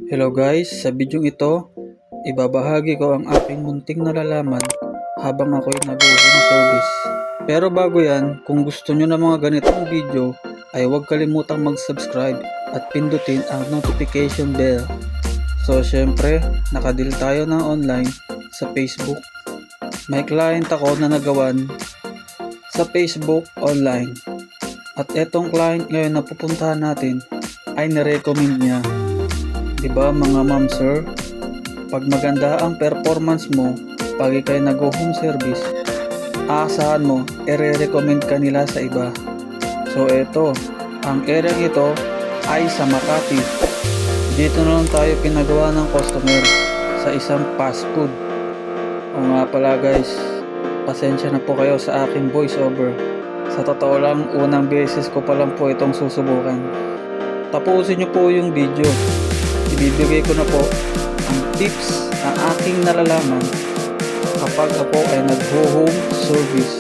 Hello guys, sa bidyong ito, ibabahagi ko ang aking munting nalalaman habang ako'y nag-home service. Pero bago yan, kung gusto nyo ng mga ganitong video, ay huwag kalimutang mag-subscribe at pindutin ang notification bell. So syempre, nakadil tayo ng online sa Facebook. May client ako na nagawan sa Facebook online. At etong client ngayon na pupuntahan natin ay nirecommend niya. Diba mga ma'am sir, pag maganda ang performance mo pag ikay nag-home service, aasahan mo, ire-recommend ka nila sa iba. So eto, ang area ito ay sa Makati. Dito na lang tayo pinagawa ng customer sa isang fast food. O nga pala guys, pasensya na po kayo sa aking voice over. Sa totoo lang, unang beses ko pa lang po itong susubukan. Tapusin nyo po yung video. Ibibigay ko na po ang tips na aking nalalaman kapag ako ay nag-home service.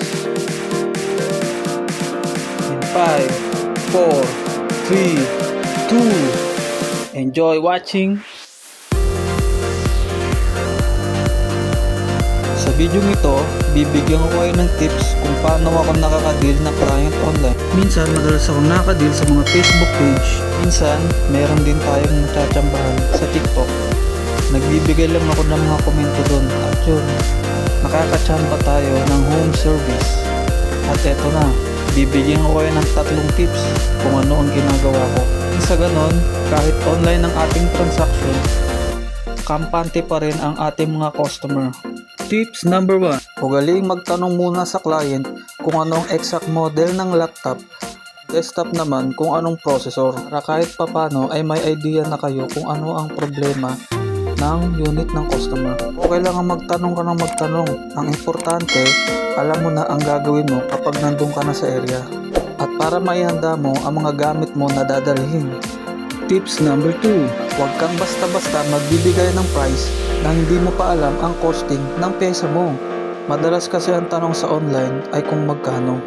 In 5, 4, 3, 2, enjoy watching! Sa video ito, bibigyan ko kayo ng tips kung paano ako nakaka-deal ng client online. Minsan, madalas ako nakaka-deal sa mga Facebook page. Minsan, meron din tayong natsambahan sa TikTok. Nagbibigay lang ako ng mga komento doon. At yun, nakakatsamba tayo ng home service. At eto na, bibigyan ko kayo ng 3 tips kung ano ang ginagawa ko. Sa ganon, kahit online ang ating transaction, kampante pa rin ang ating mga customer. Tips number 1. Ugaling magtanong muna sa client kung anong exact model ng laptop, desktop naman kung anong processor, para kahit papano ay may idea na kayo kung ano ang problema ng unit ng customer. O kailangan magtanong ka ng magtanong. Ang importante, alam mo na ang gagawin mo kapag nandun ka na sa area. At para maihanda mo ang mga gamit mo na dadalhin. Tips number 2. Huwag kang basta-basta magbibigay ng price na hindi mo pa alam ang costing ng pyesa mo. Madalas kasi ang tanong sa online ay kung magkano.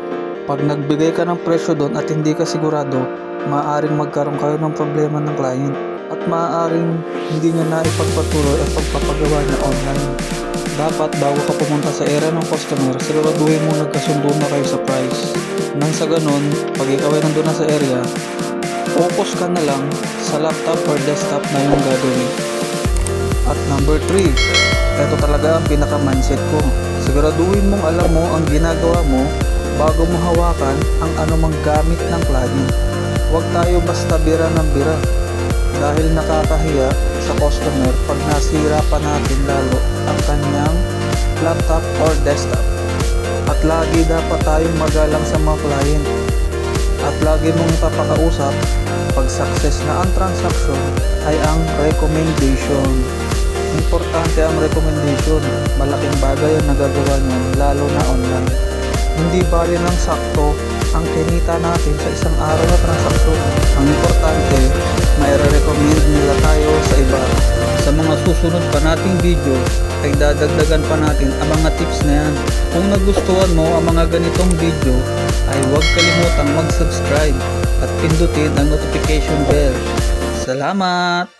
Pag nagbigay ka ng presyo doon at hindi ka sigurado, maaaring magkaroon kayo ng problema ng client at maaaring hindi niya na ipagpatuloy ang pagpapagawa niya online. Dapat bago ka pumunta sa area ng customer, siguraduhin mo nagkasundo na kayo sa price. Nang sa ganun, pag ikaw ay nandun na sa area, focus ka na lang sa laptop or desktop na yung gagawin. At number 3, ito talaga ang pinaka-mindset ko. Siguraduhin mong alam mo ang ginagawa mo bago mo hawakan ang anumang gamit ng client. Huwag tayo basta bira ng bira dahil nakakahiya sa customer pag nasira pa natin lalo ang kanyang laptop or desktop. At lagi dapat tayong magalang sa mga client. At lagi mong ipapakausap pag success na ang transaction ay ang recommendation. Importante ang recommendation. Malaking bagay ang nagagawa niyan lalo na online. Hindi bali ng sakto ang kinita natin sa isang araw na transaksyon. Ang importante, mai-recommend nila tayo sa iba. Sa mga susunod pa nating video ay dadagdagan pa natin ang mga tips na yan. Kung nagustuhan mo ang mga ganitong video ay huwag kalimutang mag-subscribe at pindutin ang notification bell. Salamat!